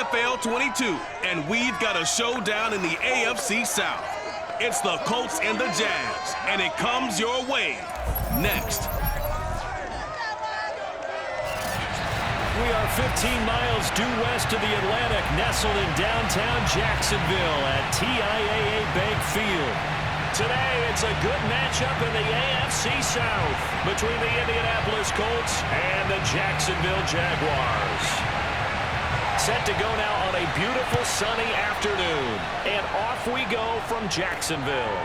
NFL 22, and we've got a showdown in the AFC South. It's the Colts and the Jags, and it comes your way next. We are 15 miles due west of the Atlantic, nestled in downtown Jacksonville at TIAA Bank Field. Today, it's a good matchup in the AFC South between the Indianapolis Colts and the Jacksonville Jaguars. Set to go now on a beautiful sunny afternoon. And off we go from Jacksonville.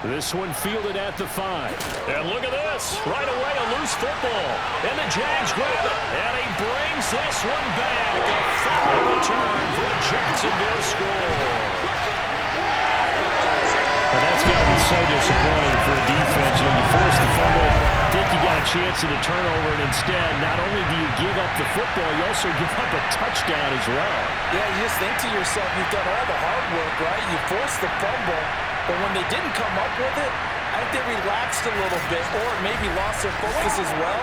This one fielded at the 5. And look at this. Right away, a loose football. And the Jags grab it. And he brings this one back. A fumble return for a Jacksonville score. Well, that's got to be so disappointing for a defense. You know, you force the fumble, think you got a chance at a turnover, and instead, not only do you give up the football, you also give up a touchdown as well. Yeah, you just think to yourself, you've done all the hard work, right? You forced the fumble, but when they didn't come up with it, I think they relaxed a little bit or maybe lost their focus as well,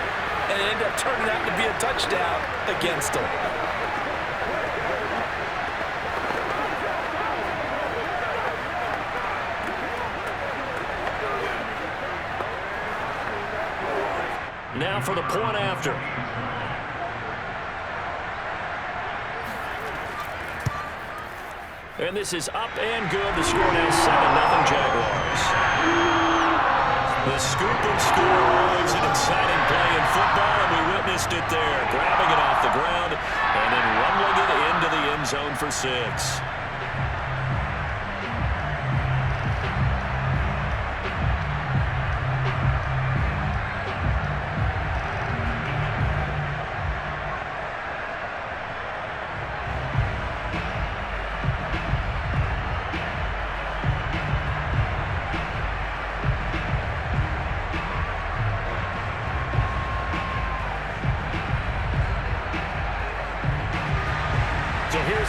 and it ended up turning out to be a touchdown against them. Now for the point after. And this is up and good. The score now 7-0 Jaguars. The scoop and score, always an exciting play in football, and we witnessed it there. Grabbing it off the ground and then rumbling it into the end zone for 6.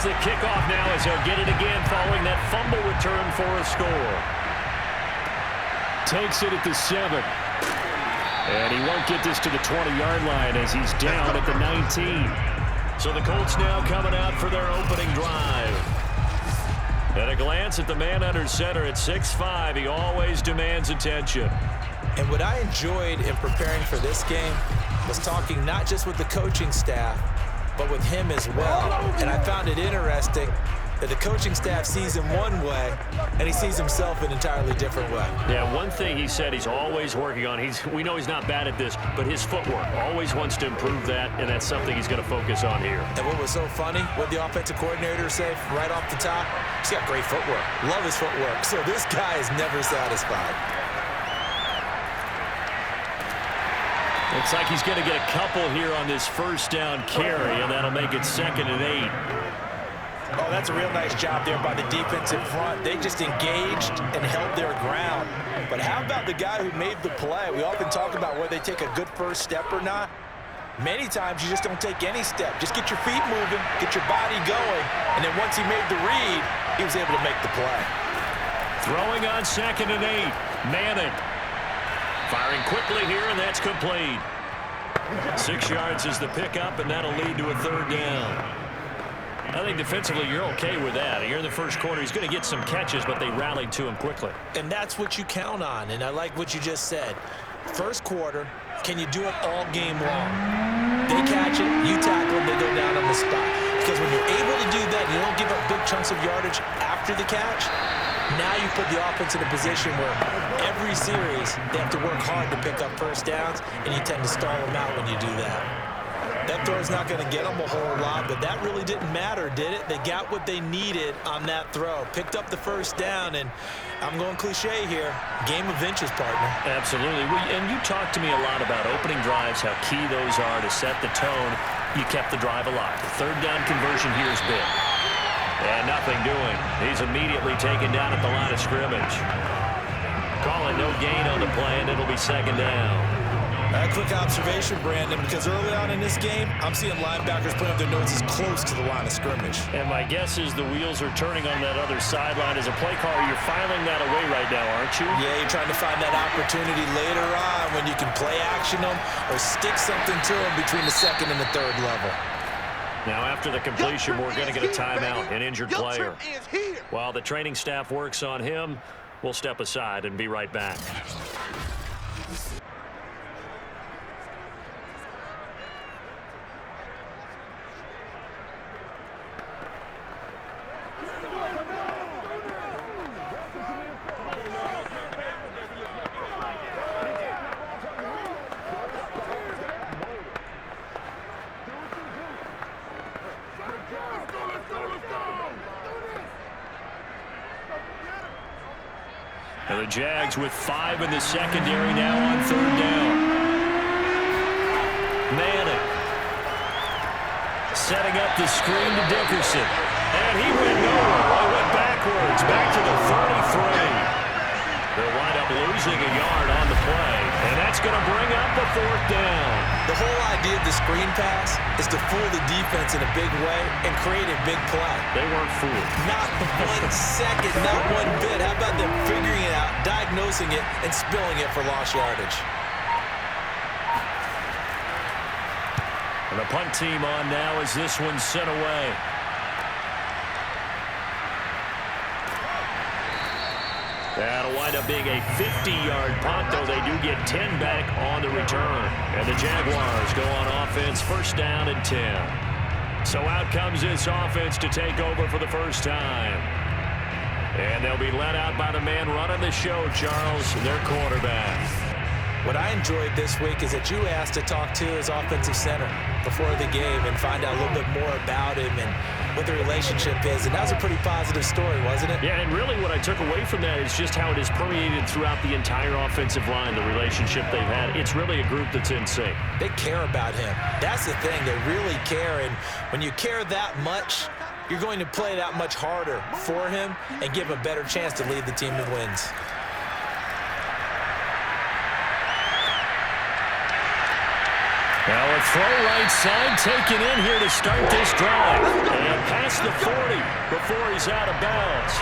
The kickoff now as he'll get it again following that fumble return for a score. Takes it at the 7. And he won't get this to the 20-yard line as he's down at the 19. So the Colts now coming out for their opening drive. At a glance at the man under center at 6'5", he always demands attention. And what I enjoyed in preparing for this game was talking not just with the coaching staff, but with him as well. And I found it interesting that the coaching staff sees him one way, and he sees himself an entirely different way. Yeah, one thing he said he's always working on, we know he's not bad at this, but his footwork, always wants to improve that, and that's something he's going to focus on here. And what was so funny, what the offensive coordinator said right off the top, he's got great footwork. Love his footwork. So this guy is never satisfied. Looks like he's going to get a couple here on this first down carry, and that'll make it 2nd and 8. Oh, that's a real nice job there by the defensive front. They just engaged and held their ground. But how about the guy who made the play? We often talk about whether they take a good first step or not. Many times you just don't take any step. Just get your feet moving, get your body going, and then once he made the read, he was able to make the play. Throwing on 2nd and 8. Manning. Firing quickly here, and that's complete. 6 yards is the pickup, and that'll lead to a 3rd down. I think defensively you're okay with that. Here in the first quarter, he's going to get some catches, but they rallied to him quickly. And that's what you count on, and I like what you just said. First quarter, can you do it all game long? They catch it, you tackle them, they go down on the spot. Because when you're able to do that, you don't give up big chunks of yardage after the catch. Now you put the offense in a position where every series they have to work hard to pick up first downs, and you tend to stall them out when you do that. That throw's not going to get them a whole lot, but that really didn't matter, did it? They got what they needed on that throw. Picked up the first down, and I'm going cliche here. Game of inches, partner. Absolutely. And you talked to me a lot about opening drives, how key those are to set the tone. You kept the drive alive. The 3rd down conversion here is big. And nothing doing. He's immediately taken down at the line of scrimmage. Calling no gain on the play, and it'll be 2nd down. A quick observation, Brandon, because early on in this game, I'm seeing linebackers putting up their noses close to the line of scrimmage. And my guess is the wheels are turning on that other sideline. As a play caller, you're filing that away right now, aren't you? Yeah, you're trying to find that opportunity later on when you can play action them or stick something to them between the 2nd and the 3rd level. Now, after the completion, we're going to get a timeout, an injured player. While the training staff works on him, we'll step aside and be right back. And the Jags with 5 in the secondary now on 3rd down. Manning setting up the screen to Dickerson. And he went nowhere. He went backwards, back to the 33. They'll wind up losing a yard on the play. And that's going to bring up the 4th down. The whole idea of the screen pass is to fool the defense in a big way and create a big play. They weren't fooled. Not 1 second, not one bit. How about them figuring it out, diagnosing it, and spilling it for lost yardage? And the punt team on now as this one's sent away. That'll wind up being a 50-yard punt, though they do get 10 back on the return. And the Jaguars go on offense, 1st down and 10. So out comes this offense to take over for the first time. And they'll be led out by the man running the show, Charles, their quarterback. What I enjoyed this week is that you asked to talk to his offensive center before the game and find out a little bit more about him and what the relationship is. And that was a pretty positive story, wasn't it? Yeah, and really what I took away from that is just how it has permeated throughout the entire offensive line, the relationship they've had. It's really a group that's in sync. They care about him. That's the thing. They really care. And when you care that much, you're going to play that much harder for him and give him a better chance to lead the team to wins. Now a throw right side taken in here to start this drive. And past the 40 before he's out of bounds.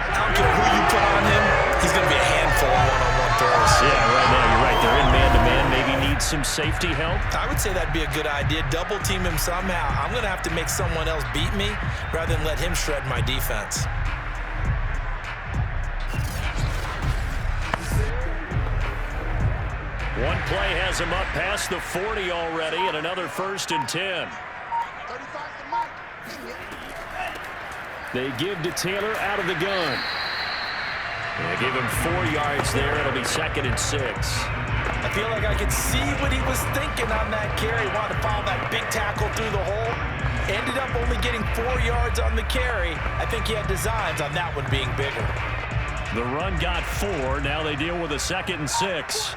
I don't care who you put on him, he's going to be a handful of one-on-one throws. Yeah, right now you're right. They're in man-to-man. Maybe need some safety help. I would say that'd be a good idea. Double team him somehow. I'm going to have to make someone else beat me rather than let him shred my defense. One play has him up past the 40 already, and another 1st and 10. They give to Taylor out of the gun. They give him 4 yards there. It'll be 2nd and 6. I feel like I can see what he was thinking on that carry. Wanted to follow that big tackle through the hole. Ended up only getting 4 yards on the carry. I think he had designs on that one being bigger. The run got 4. Now they deal with a 2nd and 6.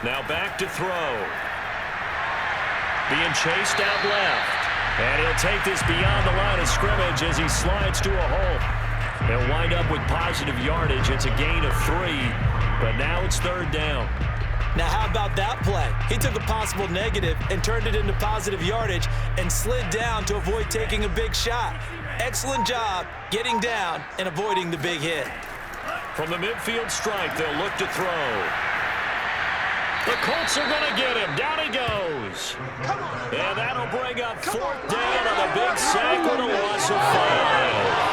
Now back to throw. Being chased out left. And he'll take this beyond the line of scrimmage as he slides to a hole. They'll wind up with positive yardage. It's a gain of 3, but now it's 3rd down. Now how about that play? He took a possible negative and turned it into positive yardage and slid down to avoid taking a big shot. Excellent job getting down and avoiding the big hit. From the midfield stripe, they'll look to throw. The Colts are going to get him. Down he goes. And that'll bring up 4th down on a big sack with a loss of 5.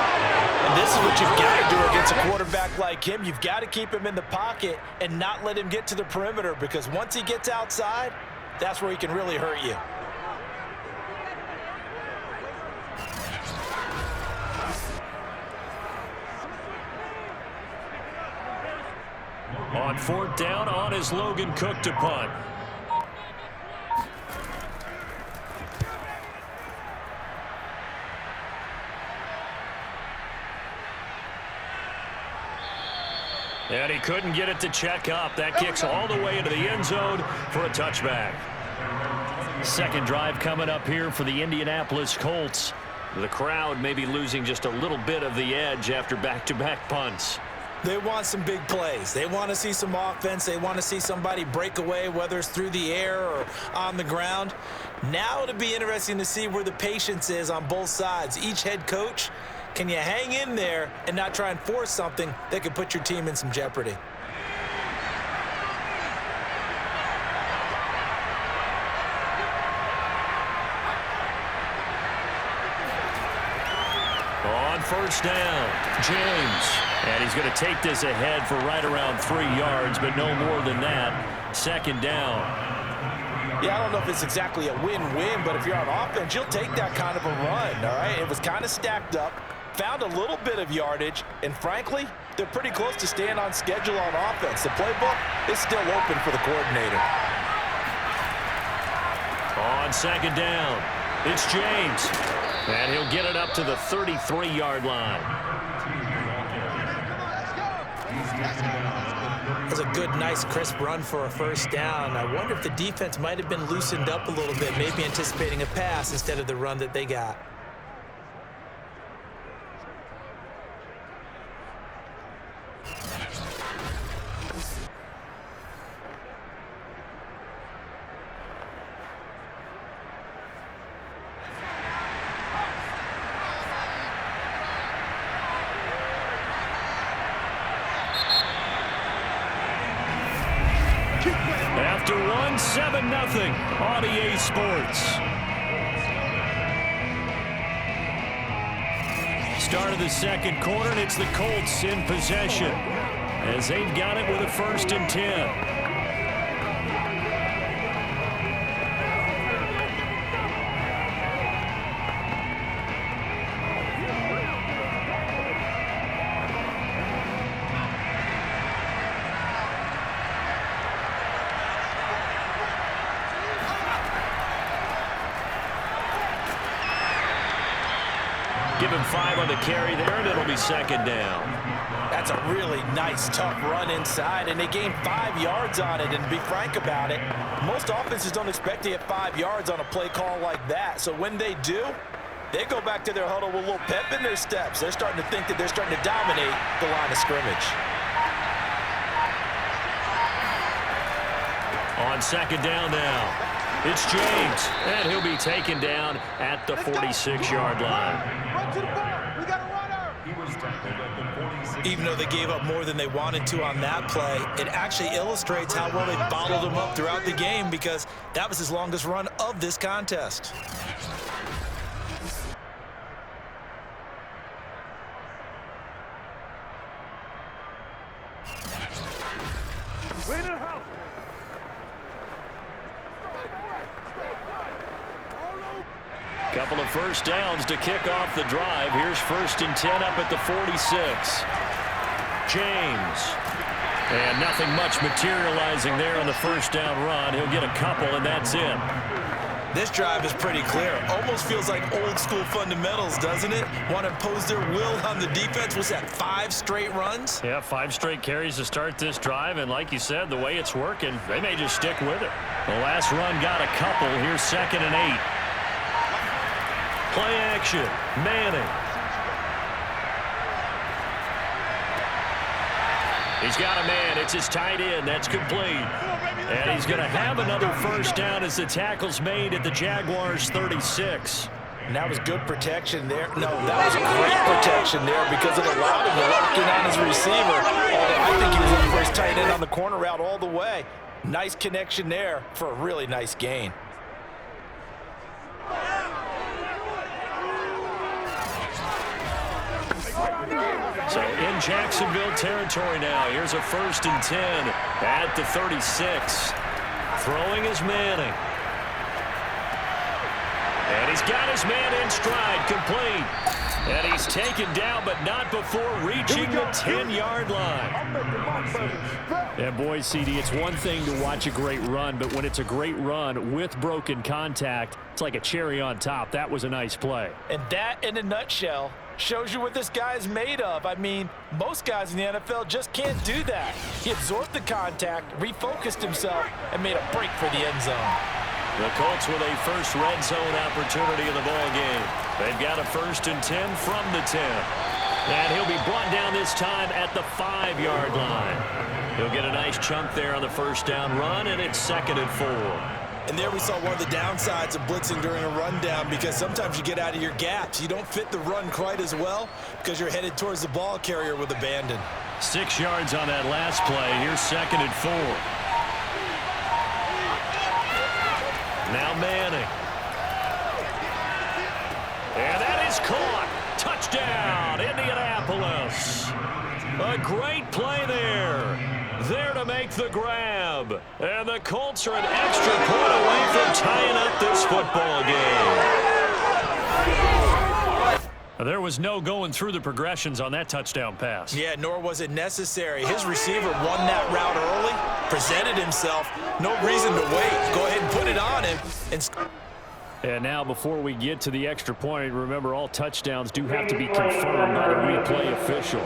And this is what you've got to do against a quarterback like him. You've got to keep him in the pocket and not let him get to the perimeter, because once he gets outside, that's where he can really hurt you. On 4th down, on is Logan Cook to punt. And he couldn't get it to check up. That kicks all the way into the end zone for a touchback. 2nd drive coming up here for the Indianapolis Colts. The crowd may be losing just a little bit of the edge after back-to-back punts. They want some big plays. They want to see some offense. They want to see somebody break away, whether it's through the air or on the ground. Now it'll be interesting to see where the patience is on both sides. Each head coach, can you hang in there and not try and force something that could put your team in some jeopardy? first down. James. And he's going to take this ahead for right around 3 yards, but no more than that. Second down. Yeah, I don't know if it's exactly a win-win, but if you're on offense, you'll take that kind of a run, all right? It was kind of stacked up, found a little bit of yardage, and frankly, they're pretty close to staying on schedule on offense. The playbook is still open for the coordinator. On second down, it's James. And he'll get it up to the 33-yard line. It was a good, nice, crisp run for a first down. I wonder if the defense might have been loosened up a little bit, maybe anticipating a pass instead of the run that they got. After 7-0 on EA Sports. Start of the second quarter, and it's the Colts in possession as they've got it with a 1st and 10. Give him 5 on the carry there, and it'll be second down. That's a really nice, tough run inside, and they gained 5 yards on it. And to be frank about it, most offenses don't expect to get 5 yards on a play call like that. So when they do, they go back to their huddle with a little pep in their steps. They're starting to think that they're starting to dominate the line of scrimmage. On second down now, it's James, and he'll be taken down at the 46-yard line. Even though they gave up more than they wanted to on that play, it actually illustrates how well they bottled him up throughout the game, because that was his longest run of this contest. Couple of first downs to kick off the drive. Here's 1st and 10 up at the 46. James. And nothing much materializing there on the first down run. He'll get a couple, and that's it. This drive is pretty clear. Almost feels like old school fundamentals, doesn't it? Want to impose their will on the defense. Was that 5 straight runs? Yeah, 5 straight carries to start this drive, and like you said, the way it's working, they may just stick with it. The last run got a couple. Here's 2nd and 8. Play action. Manning. He's got a man. It's his tight end. That's complete. And he's going to have another first down as the tackle's made at the Jaguars' 36. And that was good protection there. No, that was great protection there, because it allowed him to lock in on his receiver. Although I think he was looking for his tight end on the corner route all the way. Nice connection there for a really nice gain. So in Jacksonville territory now. Here's a 1st and 10 at the 36. Throwing is Manning. And he's got his man in stride, complete. And he's taken down, but not before reaching the 10-yard line. And boy, CD, it's one thing to watch a great run, but when it's a great run with broken contact, it's like a cherry on top. That was a nice play. And that, in a nutshell, shows you what this guy is made of. I mean, most guys in the NFL just can't do that. He absorbed the contact, refocused himself, and made a break for the end zone. The Colts with a first red zone opportunity in the ball game. They've got a 1st and 10 from the 10. And he'll be brought down this time at the 5-yard line. He'll get a nice chunk there on the first down run, and it's 2nd and 4. And there we saw one of the downsides of blitzing during a rundown, because sometimes you get out of your gaps. You don't fit the run quite as well because you're headed towards the ball carrier with abandon. 6 yards on that last play. Here's 2nd and 4. Now Manning. And that is caught. Touchdown. A great play there. There to make the grab. And the Colts are an extra point away from tying up this football game. There was no going through the progressions on that touchdown pass. Yeah, nor was it necessary. His receiver won that route early, presented himself. No reason to wait. Go ahead and put it on him. And now before we get to the extra point, remember all touchdowns do have to be confirmed by the replay official.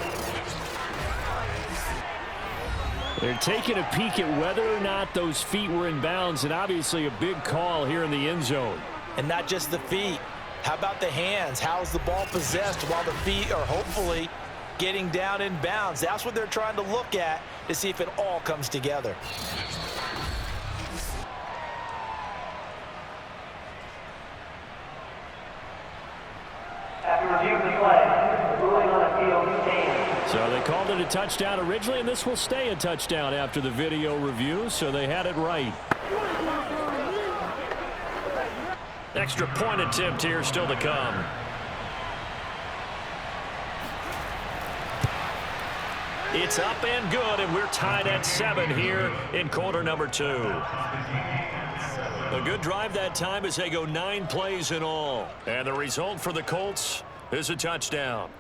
They're taking a peek at whether or not those feet were in bounds, and obviously a big call here in the end zone. And not just the feet. How about the hands? How's the ball possessed while the feet are hopefully getting down in bounds? That's what they're trying to look at to see if it all comes together. After reviewing the play, the ruling on the field stands. So they called it a touchdown originally, and this will stay a touchdown after the video review, so they had it right. Extra point attempt here still to come. It's up and good, and we're tied at 7 here in quarter number 2. A good drive that time as they go 9 plays in all. And the result for the Colts is a touchdown.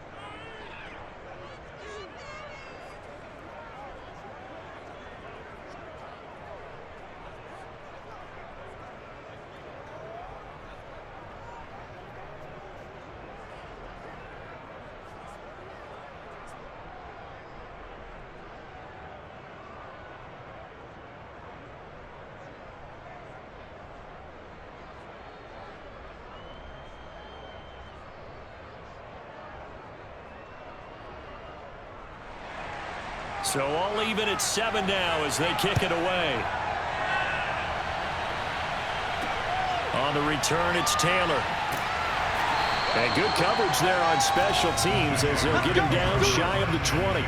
So all even at 7 now as they kick it away. On the return, it's Taylor. And good coverage there on special teams as they'll get him down shy of the 20.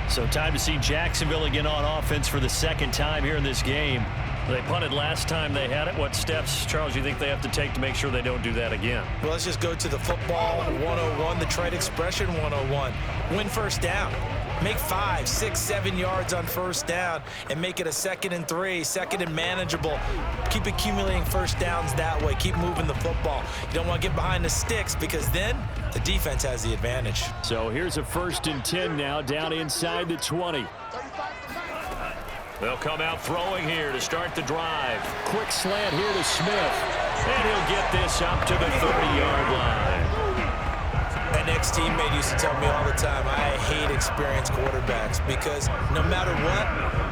So time to see Jacksonville again on offense for the second time here in this game. They punted last time they had it. What steps, Charles, you think they have to take to make sure they don't do that again? Well, let's just go to the football 101, the trade expression 101. Win first down. Make 5, 6, 7 yards on first down and make it a 2nd and 3, 2nd and manageable. Keep accumulating first downs that way. Keep moving the football. You don't want to get behind the sticks because then the defense has the advantage. So here's a 1st and 10 now down inside the 20. They'll come out throwing here to start the drive. Quick slant here to Smith. And he'll get this up to the 30-yard line. An ex-teammate used to tell me all the time, I hate experienced quarterbacks because no matter what,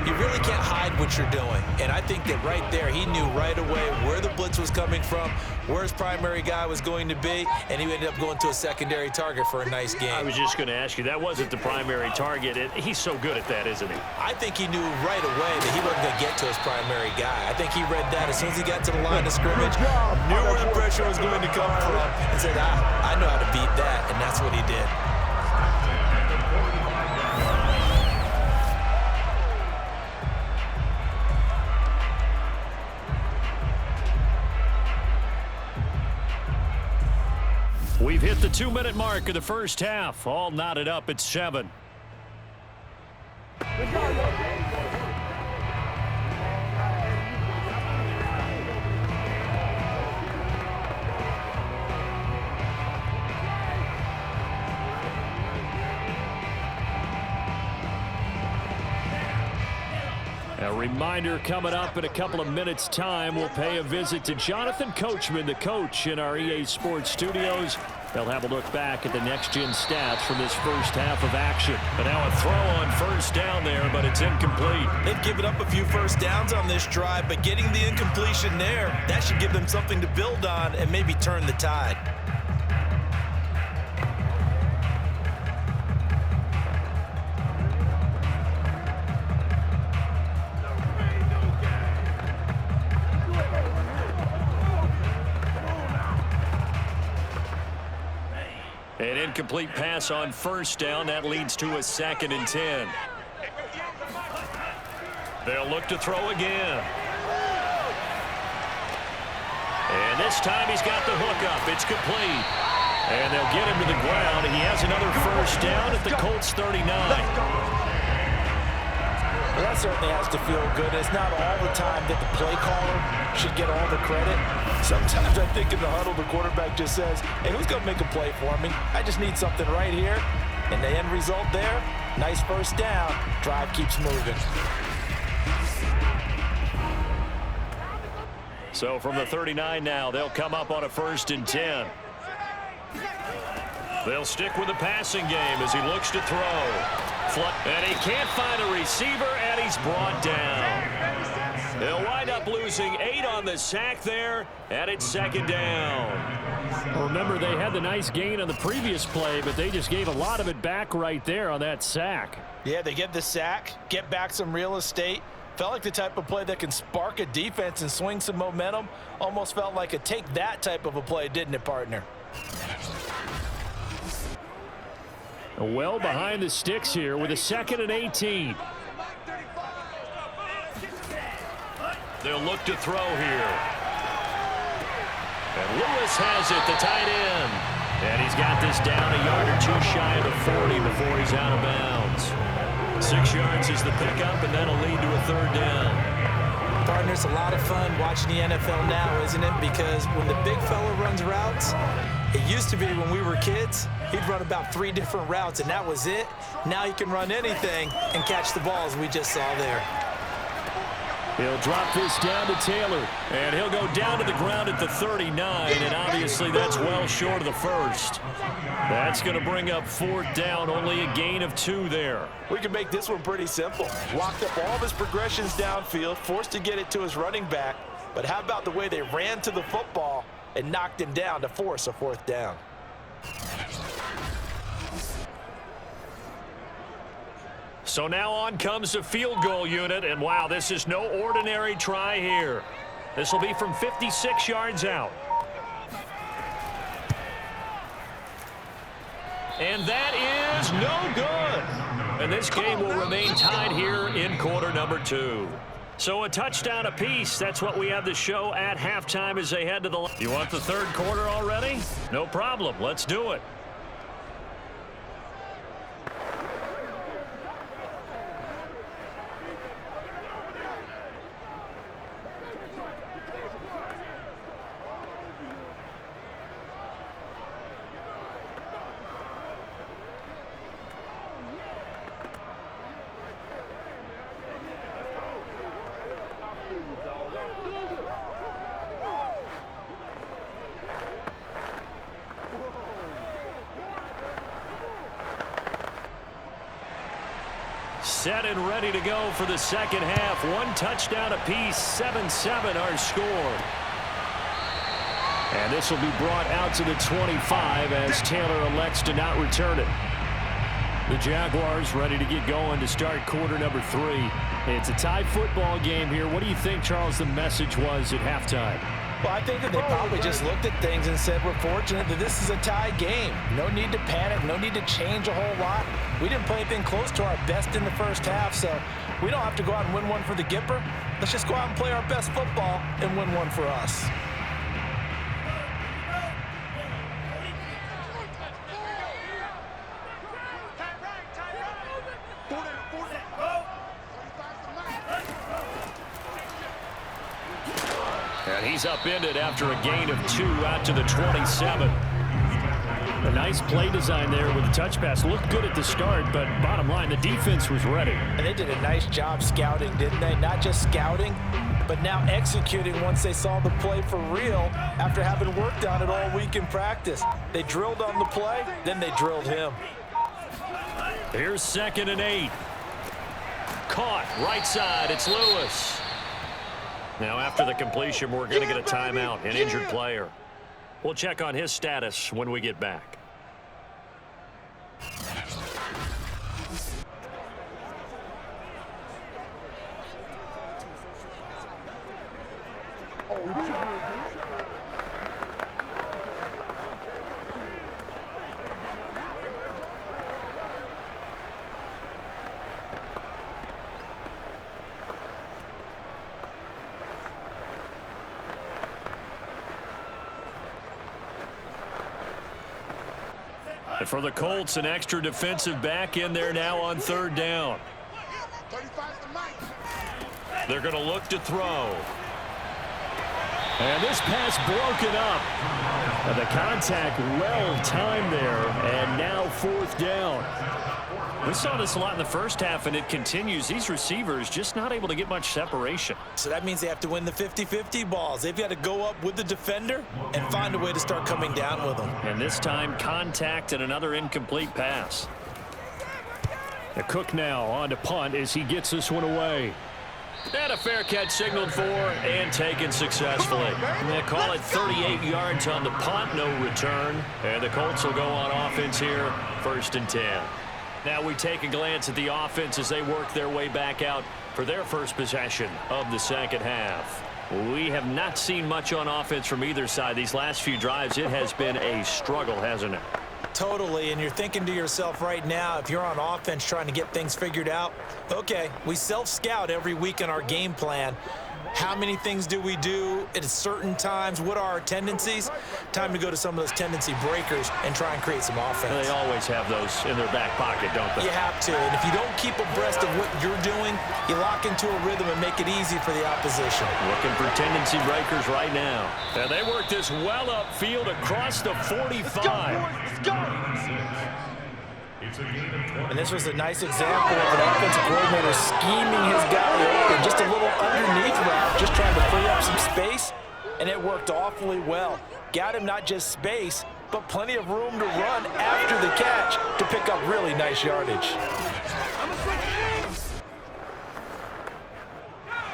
you really can't hide what you're doing. And I think that right there, he knew right away where the blitz was coming from, where his primary guy was going to be, and he ended up going to a secondary target for a nice game. I was just going to ask you, that wasn't the primary target. He's so good at that, isn't he? I think he knew right away that he wasn't going to get to his primary guy. I think he read that as soon as he got to the line of scrimmage, knew where the pressure was going to come from, and said, I know how to beat that, and that's what he did. We've hit the 2-minute mark of the first half. All knotted up at 7. A reminder coming up in a couple of minutes' time. We'll pay a visit to Jonathan Coachman, the coach in our EA Sports studios. They'll have a look back at the next-gen stats from this first half of action. But now a throw on first down there, but it's incomplete. They've given up a few first downs on this drive, but getting the incompletion there, that should give them something to build on and maybe turn the tide. An incomplete pass on first down. That leads to a 2nd and 10. They'll look to throw again. And this time he's got the hook up. It's complete. And they'll get him to the ground. He has another first down at the Colts 39. Well, that certainly has to feel good. It's not all the time that the play caller should get all the credit. Sometimes I think in the huddle, the quarterback just says, hey, who's going to make a play for me? I just need something right here. And the end result there, nice first down. Drive keeps moving. So from the 39 now, they'll come up on a 1st and 10. They'll stick with the passing game as he looks to throw. And he can't find a receiver, and he's brought down. They'll wind up losing 8 on the sack there, and it's 2nd down. Well, remember, they had the nice gain on the previous play, but they just gave a lot of it back right there on that sack. Yeah, they get the sack, get back some real estate. Felt like the type of play that can spark a defense and swing some momentum. Almost felt like a take that type of a play, didn't it, partner? Well behind the sticks here with a 2nd and 18. They'll look to throw here. And Lewis has it, the tight end. And he's got this down a yard or 2 shy of the 40 before he's out of bounds. 6 yards is the pickup, and that'll lead to a 3rd down. Partner, it's a lot of fun watching the NFL now, isn't it? Because when the big fella runs routes, it used to be when we were kids, he'd run about 3 different routes, and that was it. Now he can run anything and catch the balls we just saw there. He'll drop this down to Taylor. And he'll go down to the ground at the 39, and obviously that's well short of the first. That's going to bring up 4th down, only a gain of 2 there. We can make this one pretty simple. Walked up all of his progressions downfield, forced to get it to his running back. But how about the way they ran to the football and knocked him down to force a 4th down? So now on comes the field goal unit, and wow, this is no ordinary try here. This will be from 56 yards out. And that is no good. And this game will remain tied here in quarter number 2. So a touchdown apiece. That's what we have to show at halftime as they head to the line. You want the 3rd quarter already? No problem. Let's do it. Set and ready to go for the 2nd half. 1 touchdown apiece, 7-7 our score. And this will be brought out to the 25 as Taylor elects to not return it. The Jaguars ready to get going to start quarter number 3. It's a tie football game here. What do you think, Charles, the message was at halftime? Well, I think that they probably just looked at things and said, we're fortunate that this is a tie game. No need to panic, no need to change a whole lot. We didn't play anything close to our best in the first half, so we don't have to go out and win one for the Gipper. Let's just go out and play our best football and win one for us. And he's upended after a gain of 2 out to the 27. A nice play design there with the touch pass. Looked good at the start, but bottom line, the defense was ready. And they did a nice job scouting, didn't they? Not just scouting, but now executing once they saw the play for real after having worked on it all week in practice. They drilled on the play, then they drilled him. Here's 2nd and 8. Caught, right side, it's Lewis. Now after the completion, we're going to get a timeout, an injured player. We'll check on his status when we get back. And for the Colts, an extra defensive back in there now on third down. They're going to look to throw. And this pass broken up. And the contact well timed there. And now fourth down. We saw this a lot in the first half, and it continues. These receivers just not able to get much separation. So that means they have to win the 50-50 balls. They've got to go up with the defender and find a way to start coming down with them. And this time, contact and another incomplete pass. The Cook now on to punt as he gets this one away. And a fair catch signaled for and taken successfully. They call it 38 yards on the punt, no return. And the Colts will go on offense here, 1st and 10. Now we take a glance at the offense as they work their way back out for their first possession of the second half. We have not seen much on offense from either side. These last few drives, it has been a struggle, hasn't it? Totally, and you're thinking to yourself right now, if you're on offense trying to get things figured out, okay, we self-scout every week in our game plan. How many things do we do at certain times? What are our tendencies? Time to go to some of those tendency breakers and try and create some offense. They always have those in their back pocket, don't they? You have to, and if you don't keep abreast of what you're doing, you lock into a rhythm and make it easy for the opposition. Looking for tendency breakers right now. And they work this well upfield across the 45. Let's go! And this was a nice example of an offensive coordinator scheming his guy open. Just a little underneath route, just trying to free up some space, and it worked awfully well. Got him not just space, but plenty of room to run after the catch to pick up really nice yardage.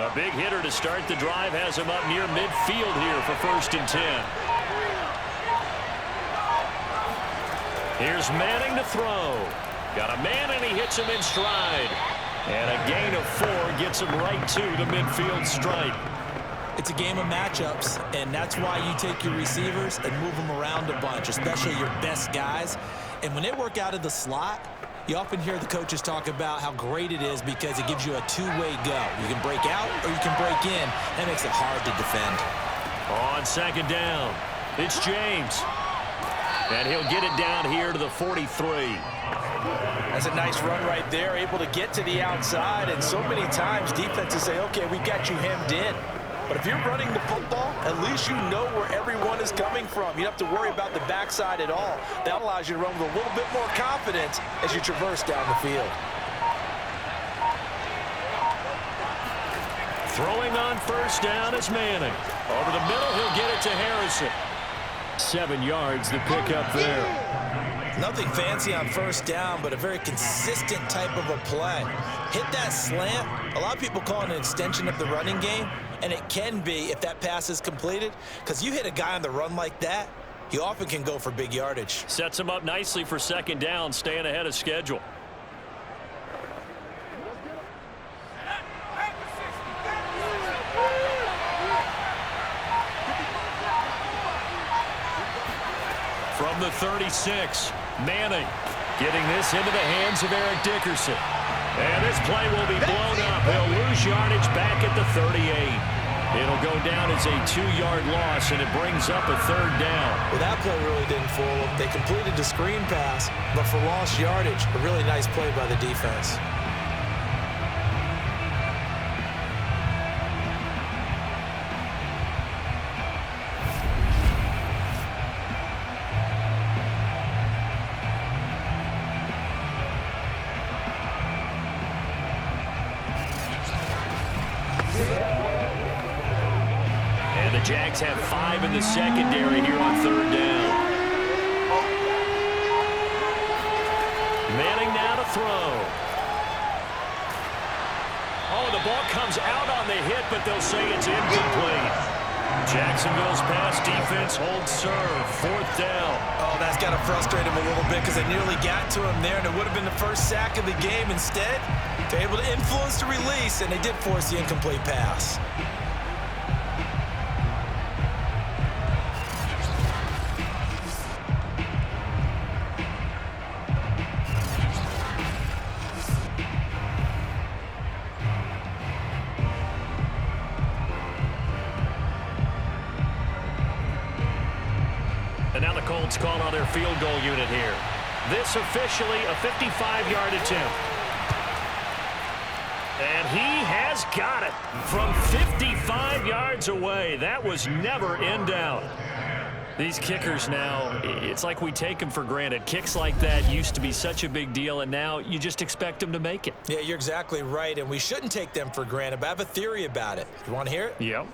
A big hitter to start the drive has him up near midfield here for 1st and 10. Here's Manning to throw. Got a man, and he hits him in stride. And a gain of 4 gets him right to the midfield stripe. It's a game of matchups, and that's why you take your receivers and move them around a bunch, especially your best guys. And when they work out of the slot, you often hear the coaches talk about how great it is because it gives you a two-way go. You can break out or you can break in. That makes it hard to defend. On 2nd down, it's James. And he'll get it down here to the 43. That's a nice run right there, able to get to the outside. And so many times defenses say, okay, we've got you hemmed in. But if you're running the football, at least you know where everyone is coming from. You don't have to worry about the backside at all. That allows you to run with a little bit more confidence as you traverse down the field. Throwing on 1st down is Manning. Over the middle, he'll get it to Harrison. 7 yards to pick up there. Nothing fancy on 1st down, but a very consistent type of a play. Hit that slant. A lot of people call it an extension of the running game, and it can be if that pass is completed, because you hit a guy on the run like that, he often can go for big yardage. Sets him up nicely for 2nd down, staying ahead of schedule. From the 36, Manning getting this into the hands of Eric Dickerson. And this play will be blown up. He'll lose yardage back at the 38. It'll go down as a 2-yard loss, and it brings up a 3rd down. Well, that play really didn't fool them. They completed the screen pass, but for lost yardage, a really nice play by the defense. Jags have 5 in the secondary here on 3rd down. Manning now to throw. Oh, the ball comes out on the hit, but they'll say it's incomplete. Jacksonville's pass defense holds serve. 4th down. Oh, that's got to frustrate him a little bit because they nearly got to him there, and it would have been the first sack of the game. Instead, they're able to influence the release, and they did force the incomplete pass. And now the Colts call on their field goal unit here. This officially a 55-yard attempt. And he has got it from 55 yards away. That was never in doubt. These kickers now, it's like we take them for granted. Kicks like that used to be such a big deal, and now you just expect them to make it. Yeah, you're exactly right, and we shouldn't take them for granted, but I have a theory about it. You want to hear it? Yep.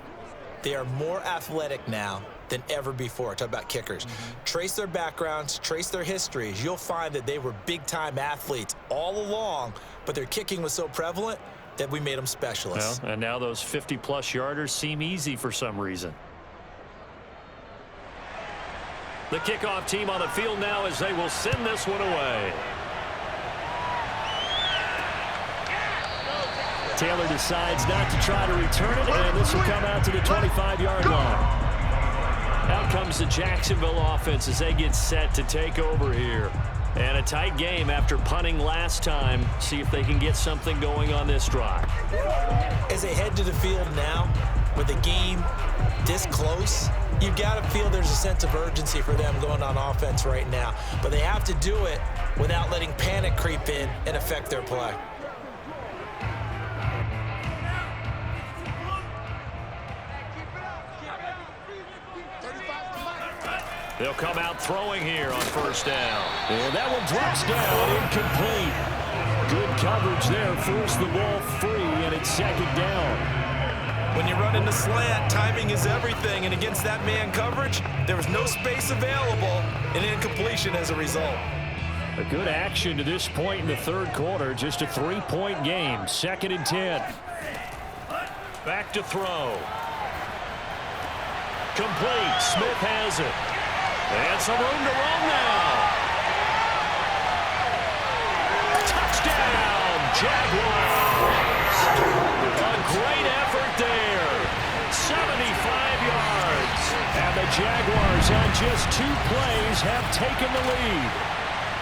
They are more athletic now than ever before. Talk about kickers. Trace their backgrounds, trace their histories. You'll find that they were big-time athletes all along, but their kicking was so prevalent that we made them specialists. Well, and now those 50-plus yarders seem easy for some reason. The kickoff team on the field now as they will send this one away. Taylor decides not to try to return it, and this will come out to the 25-yard line. Out comes the Jacksonville offense as they get set to take over here. And a tight game after punting last time. See if they can get something going on this drive. As they head to the field now, with the game this close, you've got to feel there's a sense of urgency for them going on offense right now. But they have to do it without letting panic creep in and affect their play. They'll come out throwing here on first down. And that one drops down, incomplete. Good coverage there, forced the ball free, and it's second down. When you run into slant, timing is everything, and against that man coverage, there was no space available, and incompletion as a result. A good action to this point in the third quarter, just a 3-point game, 2nd and 10. Back to throw. Complete, Smith has it. And some room to run now. Touchdown, Jaguars. A great effort there. 75 yards. And the Jaguars on just 2 plays have taken the lead.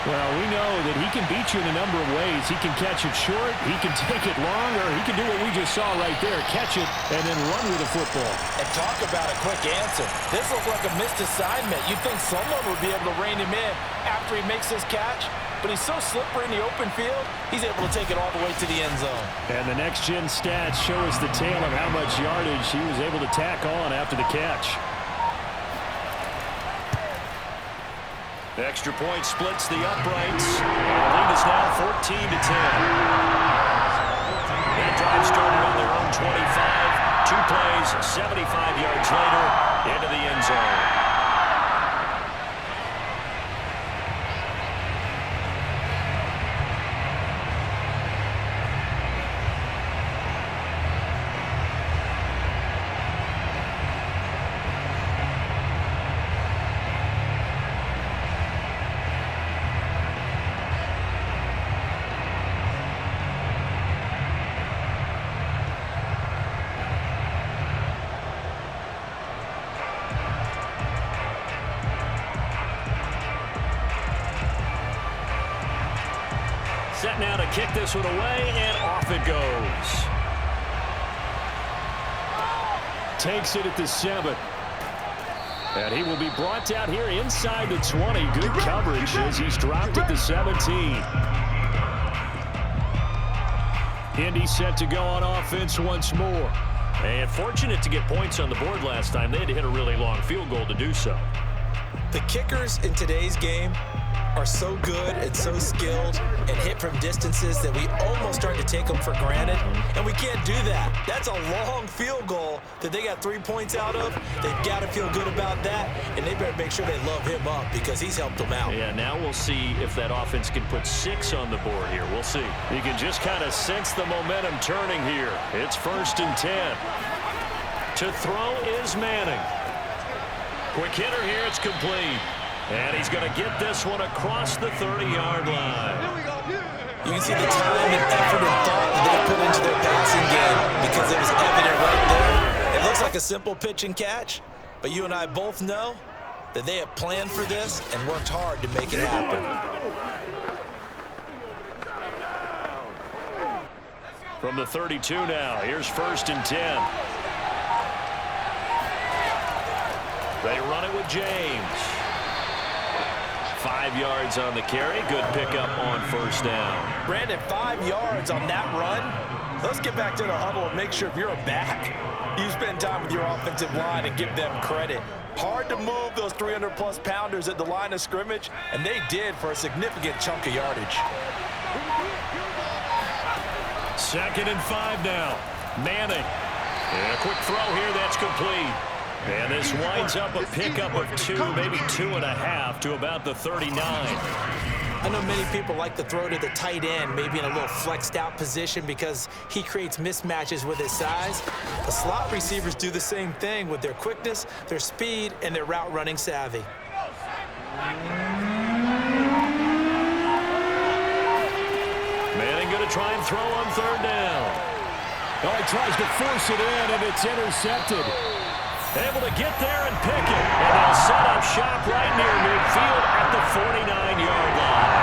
Well, we know that he can beat you in a number of ways. He can catch it short, he can take it long, or he can do what we just saw right there, catch it and then run with the football. And talk about a quick answer. This looks like a missed assignment. You'd think someone would be able to rein him in after he makes this catch, but he's so slippery in the open field, he's able to take it all the way to the end zone. And the next-gen stats show us the tale of how much yardage he was able to tack on after the catch. The extra point splits the uprights. The lead is now 14-10. That drive started on their own 25. 2 plays, 75 yards later, into the end zone. Set now to kick this one away, and off it goes. Takes it at the 7. And he will be brought down here inside the 20. Good coverage as he's dropped at the 17. Indy set to go on offense once more. And fortunate to get points on the board last time. They had to hit a really long field goal to do so. The kickers in today's game are so good and so skilled and hit from distances that we almost start to take them for granted, and we can't do that. That's a long field goal that they got 3 points out of. They've got to feel good about that, and they better make sure they love him up because he's helped them out. Yeah, now we'll see if that offense can put 6 on the board here. We'll see. You can just kind of sense the momentum turning here. It's 1st and 10. To throw is Manning. Quick hitter here, it's complete. And he's going to get this one across the 30-yard line. You can see the time and effort and thought that they put into their passing game because it was evident right there. It looks like a simple pitch and catch, but you and I both know that they have planned for this and worked hard to make it happen. From the 32 now, here's 1st and 10. They run it with James. 5 yards on the carry. Good pickup on first down. Brandon, 5 yards on that run. Let's get back to the huddle and make sure if you're a back, you spend time with your offensive line and give them credit. Hard to move those 300-plus pounders at the line of scrimmage, and they did for a significant chunk of yardage. 2nd and 5 now. Manning. And a quick throw here, that's complete. And this winds up a pickup of 2, maybe 2.5 to about the 39. I know many people like to throw to the tight end, maybe in a little flexed out position because he creates mismatches with his size. The slot receivers do the same thing with their quickness, their speed, and their route running savvy. Manning going to try and throw on 3rd down. Oh, he tries to force it in, and it's intercepted. Able to get there and pick it. And they'll set up shop right near midfield at the 49-yard line.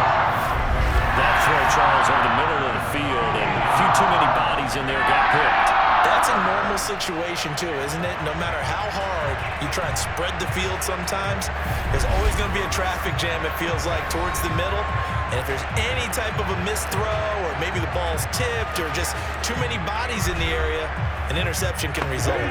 That throw, Charles, over the middle of the field, and a few too many bodies in there got picked. That's a normal situation, too, isn't it? No matter how hard you try and spread the field sometimes, there's always going to be a traffic jam, it feels like, towards the middle. And if there's any type of a missed throw or maybe the ball's tipped or just too many bodies in the area, an interception can result.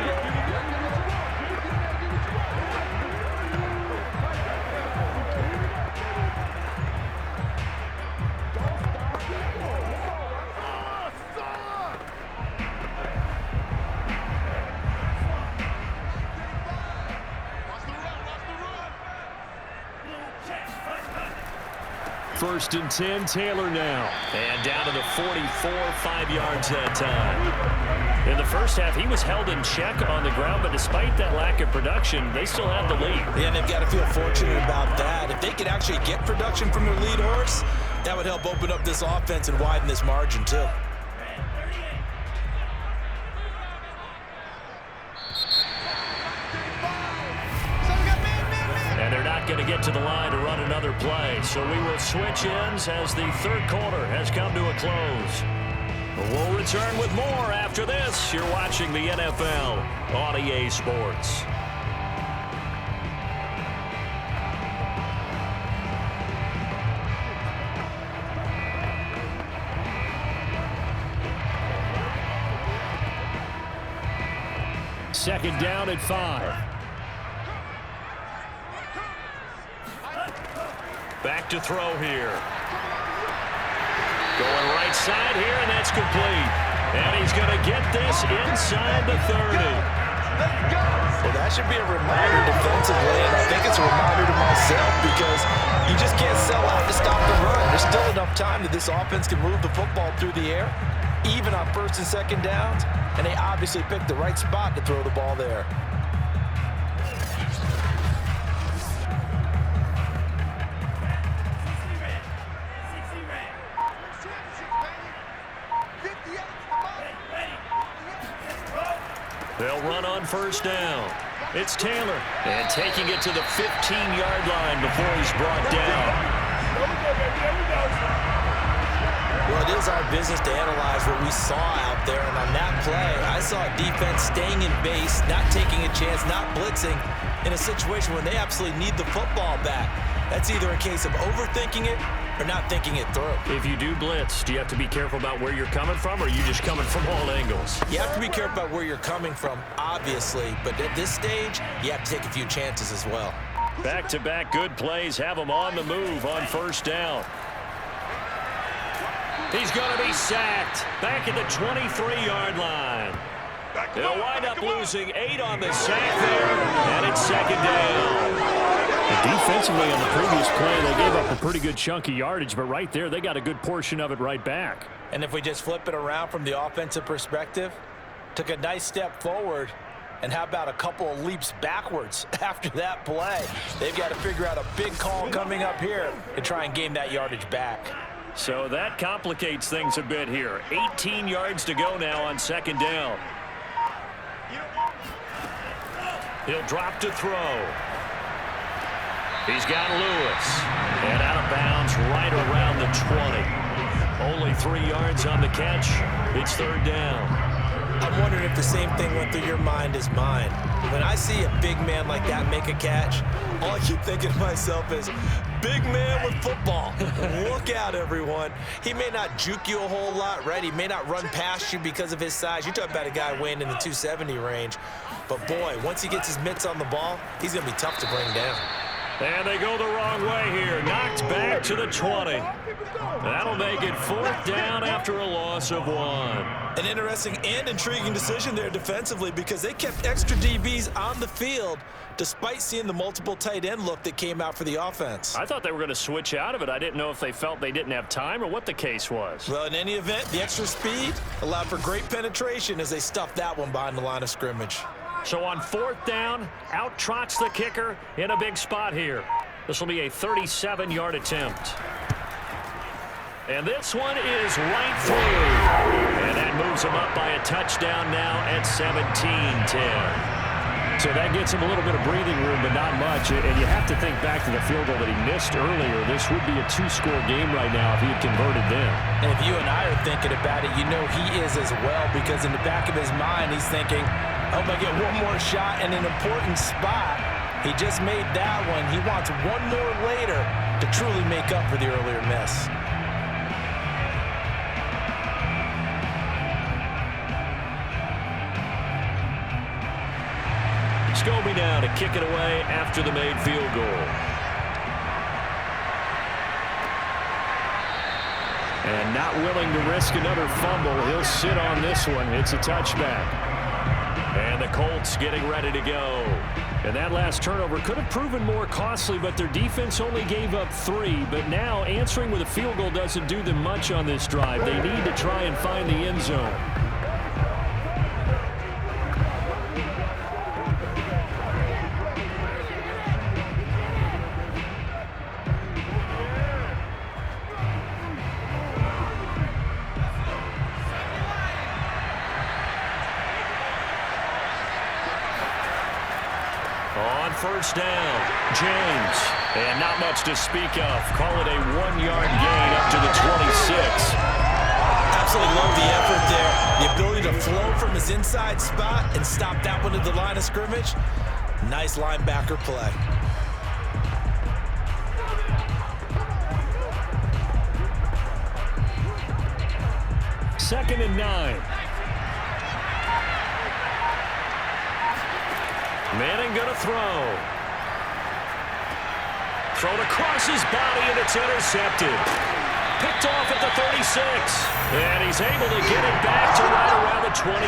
First and 10, Taylor now. And down to the 44, 5 yards that time. In the first half, he was held in check on the ground, but despite that lack of production, they still have the lead. Yeah, and they've got to feel fortunate about that. If they could actually get production from their lead horse, that would help open up this offense and widen this margin, too. And they're not going to get to the line to run another play. So we will switch ends as the 3rd quarter has come to a close. We'll return with more after this. You're watching the NFL on EA Sports. Second down at 5. Back to throw here. Going right side here, and that's complete. And he's going to get this inside the 30. Well, that should be a reminder defensively, and I think it's a reminder to myself because you just can't sell out to stop the run. There's still enough time that this offense can move the football through the air, even on 1st and 2nd downs, and they obviously picked the right spot to throw the ball there. They'll run on 1st down. It's Taylor. And taking it to the 15-yard line before he's brought down. Well, it is our business to analyze what we saw out there. And on that play, I saw a defense staying in base, not taking a chance, not blitzing in a situation where they absolutely need the football back. That's either a case of overthinking it or not thinking it through. If you do blitz, do you have to be careful about where you're coming from, or are you just coming from all angles? You have to be careful about where you're coming from, obviously, but at this stage, you have to take a few chances as well. Back-to-back good plays have him on the move on 1st down. He's going to be sacked back at the 23-yard line. They'll wind up losing 8 on the sack there, and it's 2nd down. Defensively on the previous play, they gave up a pretty good chunk of yardage, but right there, they got a good portion of it right back. And if we just flip it around from the offensive perspective, took a nice step forward, and how about a couple of leaps backwards after that play? They've got to figure out a big call coming up here to try and gain that yardage back. So that complicates things a bit here. 18 yards to go now on 2nd down. He'll drop to throw. He's got Lewis. And out of bounds right around the 20. Only 3 yards on the catch. It's 3rd down. I'm wondering if the same thing went through your mind as mine. When I see a big man like that make a catch, all I keep thinking to myself is, big man with football. Look out, everyone. He may not juke you a whole lot, right? He may not run past you because of his size. You're talking about a guy weighing in the 270 range. But, boy, once he gets his mitts on the ball, he's going to be tough to bring down. And they go the wrong way here. Knocked back to the 20. That'll make it 4th down after a loss of 1. An interesting and intriguing decision there defensively because they kept extra DBs on the field despite seeing the multiple tight end look that came out for the offense. I thought they were going to switch out of it. I didn't know if they felt they didn't have time or what the case was. Well, in any event, the extra speed allowed for great penetration as they stuffed that one behind the line of scrimmage. So on 4th down, out trots the kicker in a big spot here. This will be a 37-yard attempt. And this one is right through. And that moves him up by a touchdown now at 17-10. So that gets him a little bit of breathing room, but not much. And you have to think back to the field goal that he missed earlier. This would be a 2-score game right now if he had converted then. And if you and I are thinking about it, you know he is as well because in the back of his mind, he's thinking, I hope I get one more shot in an important spot. He just made that one. He wants one more later to truly make up for the earlier miss. Scobie now to kick it away after the made field goal. And not willing to risk another fumble. He'll sit on this one. It's a touchback. And the Colts getting ready to go. And that last turnover could have proven more costly, but their defense only gave up 3. But now answering with a field goal doesn't do them much on this drive. They need to try and find the end zone. First down, James. And not much to speak of. Call it a 1-yard gain up to the 26. Absolutely love the effort there. The ability to flow from his inside spot and stop that one at the line of scrimmage. Nice linebacker play. Second and 9. Manning gonna throw. Thrown across his body and it's intercepted. Picked off at the 36. And he's able to get it back to right around the 27.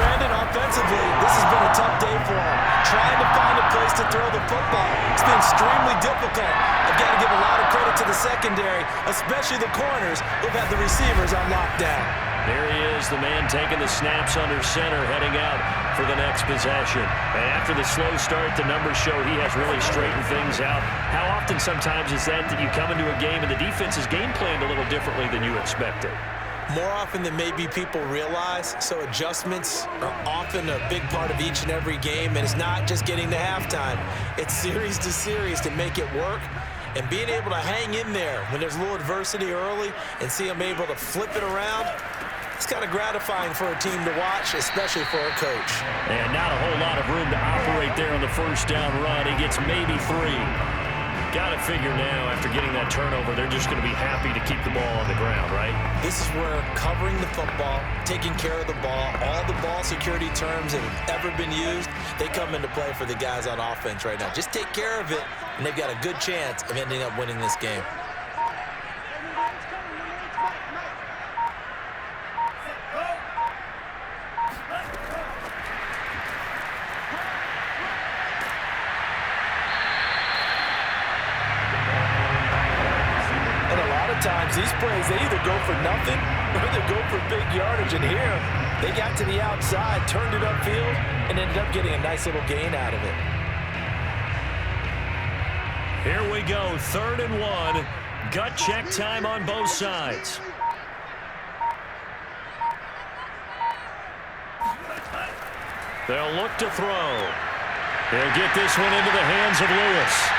Brandon, offensively, this has been a tough day for him. Trying to find a place to throw the football. It's been extremely difficult. I've got to give a lot of credit to the secondary, especially the corners who've had the receivers on lockdown. There he is, the man taking the snaps under center, heading out for the next possession. And after the slow start, the numbers show he has really straightened things out. How often sometimes is that you come into a game and the defense is game planned a little differently than you expected? More often than maybe people realize, so adjustments are often a big part of each and every game, and it's not just getting to halftime. It's series to series to make it work, and being able to hang in there when there's a little adversity early and see them able to flip it around, it's kind of gratifying for a team to watch, especially for a coach. And not a whole lot of room to operate there on the first down run. He gets maybe 3. Got to figure now, after getting that turnover, they're just going to be happy to keep the ball on the ground, right? This is where covering the football, taking care of the ball, all the ball security terms that have ever been used, they come into play for the guys on offense right now. Just take care of it, and they've got a good chance of ending up winning this game. Times these plays, they either go for nothing or they go for big yardage. And here, they got to the outside, turned it upfield, and ended up getting a nice little gain out of it. Here we go, 3rd and 1. Gut check time on both sides. They'll look to throw. They'll get this one into the hands of Lewis.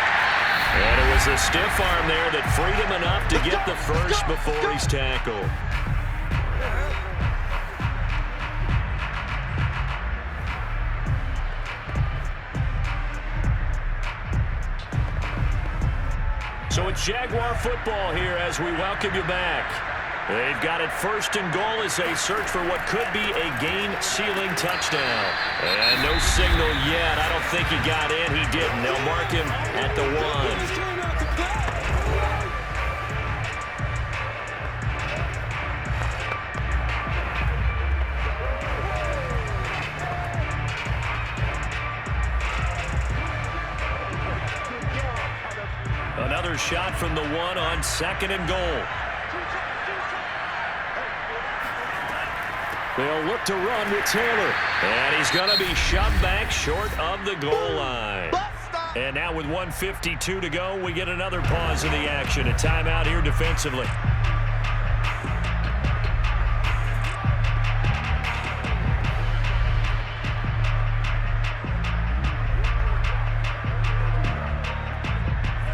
And it was a stiff arm there that freed him enough to get the first before he's tackled. So it's Jaguar football here as we welcome you back. They've got it 1st and goal as they search for what could be a game-sealing touchdown. And no signal yet. I don't think he got in. He didn't. They'll mark him at the 1. Another shot from the 1 on 2nd and goal. They'll look to run with Taylor. And he's going to be shoved back short of the goal line. And now with 1:52 to go, we get another pause in the action. A timeout here defensively.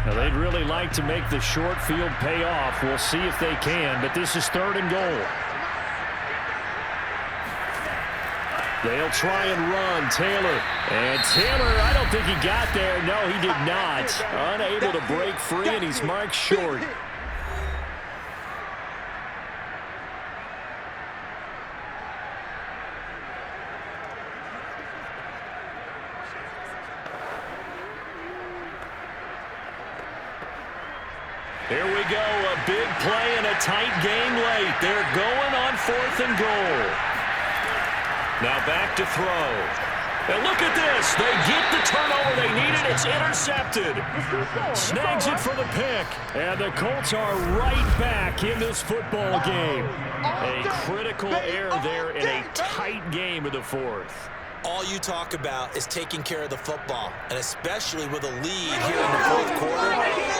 Now, they'd really like to make the short field pay off. We'll see if they can, but this is 3rd and goal. They'll try and run. Taylor. And Taylor, I don't think he got there. No, he did not. Unable to break free, and he's marked short. Here we go, a big play and a tight game late. They're going on 4th and goal. Now back to throw. And look at this. They get the turnover they needed. It's intercepted. Snags it for the pick. And the Colts are right back in this football game. A critical error there in a tight game of the 4th. All you talk about is taking care of the football, and especially with a lead here in the 4th quarter,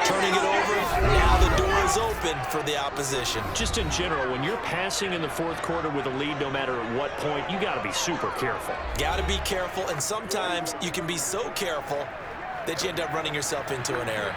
turning it over, now the door is open for the opposition. Just in general, when you're passing in the 4th quarter with a lead, no matter at what point, you got to be super careful. Got to be careful, and sometimes you can be so careful that you end up running yourself into an error.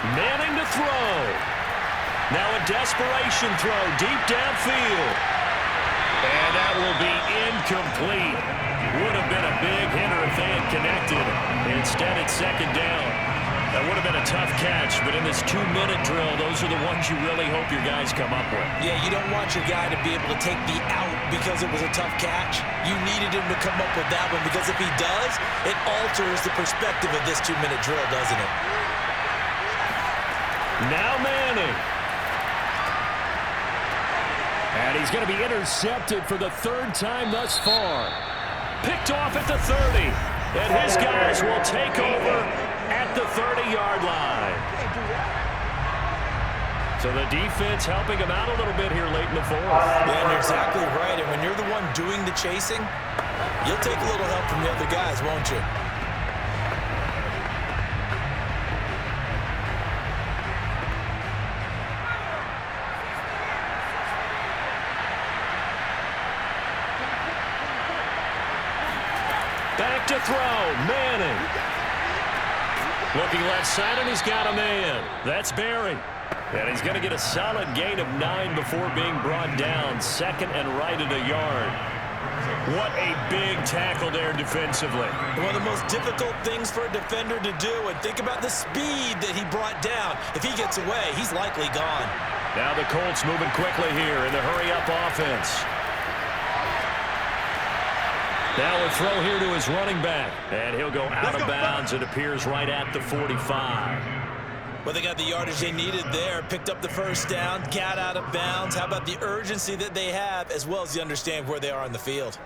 Manning to throw. Now a desperation throw deep downfield. And that will be incomplete. Would have been a big hitter if they had connected. Instead, it's 2nd down. That would have been a tough catch, but in this 2-minute drill, those are the ones you really hope your guys come up with. Yeah, you don't want your guy to be able to take the out because it was a tough catch. You needed him to come up with that one, because if he does, it alters the perspective of this 2-minute drill, doesn't it? Now Manning. And he's going to be intercepted for the 3rd time thus far. Picked off at the 30. And his guys will take over at the 30-yard line. So the defense helping him out a little bit here late in the 4th. Yeah, and you're exactly right. And when you're the one doing the chasing, you'll take a little help from the other guys, won't you? Back to throw. Manning. Looking left side, and he's got a man. That's Barry. And he's going to get a solid gain of 9 before being brought down. 2nd and right at a yard. What a big tackle there defensively. One of the most difficult things for a defender to do. And think about the speed that he brought down. If he gets away, he's likely gone. Now the Colts moving quickly here in the hurry-up offense. Now a throw here to his running back. And he'll go out of bounds. It appears right at the 45. Well, they got the yardage they needed there. Picked up the 1st down. Got out of bounds. How about the urgency that they have, as well as you understand where they are on the field?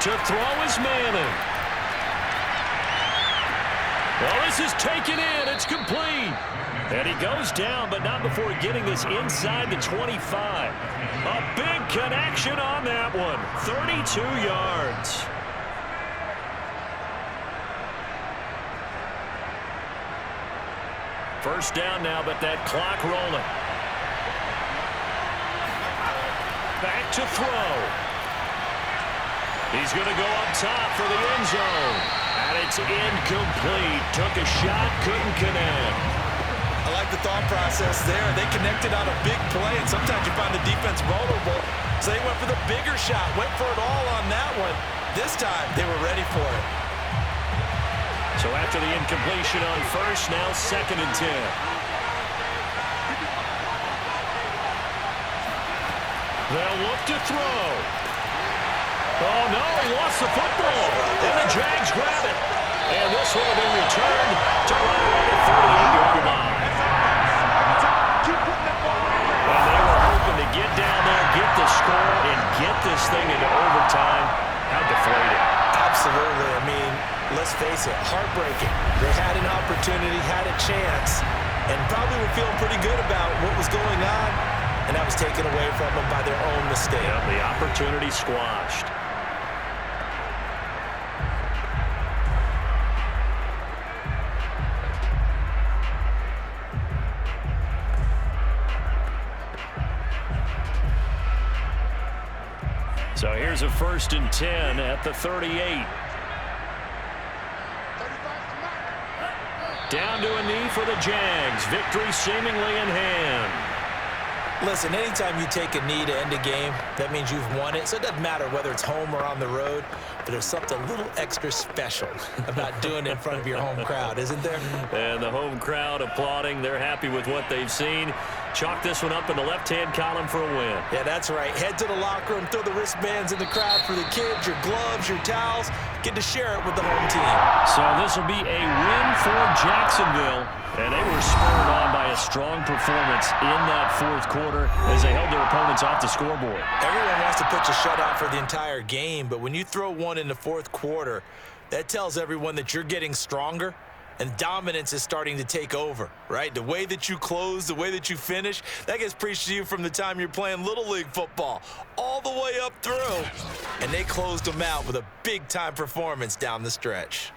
To throw is Manning. Well, this is taken in. It's complete. And he goes down, but not before getting this inside the 25. A big connection on that one. 32 yards. First down now, but that clock rolling. Back to throw. He's going to go up top for the end zone. And it's incomplete. Took a shot, couldn't connect. I like the thought process there. They connected on a big play, and sometimes you find the defense vulnerable. So they went for the bigger shot, went for it all on that one. This time, they were ready for it. So after the incompletion on first, now 2nd and 10. They'll look to throw. Oh, no, he lost the football. And the Jags grab it. And this will have been returned to right around the 38-yard line. And they were hoping to get down there, get the score, and get this thing into overtime. How deflated. Absolutely. I mean, let's face it, heartbreaking. They had an opportunity, had a chance, and probably were feeling pretty good about what was going on, and that was taken away from them by their own mistake. Yep, the opportunity squashed. So here's a 1st and 10 at the 38. Down to a knee for the Jags. Victory seemingly in hand. Listen, anytime you take a knee to end a game, that means you've won it. So it doesn't matter whether it's home or on the road, but there's something a little extra special about doing it in front of your home crowd, isn't there? And the home crowd applauding. They're happy with what they've seen. Chalk this one up in the left-hand column for a win. Yeah, that's right. Head to the locker room, throw the wristbands in the crowd for the kids, your gloves, your towels. Get to share it with the home team. So this will be a win for Jacksonville. And they were spurred on by a strong performance in that 4th quarter as they held their opponents off the scoreboard. Everyone wants to put you shut out for the entire game, but when you throw one in the 4th quarter, that tells everyone that you're getting stronger and dominance is starting to take over, right? The way that you close, the way that you finish, that gets preached to you from the time you're playing Little League football all the way up through. And they closed them out with a big-time performance down the stretch.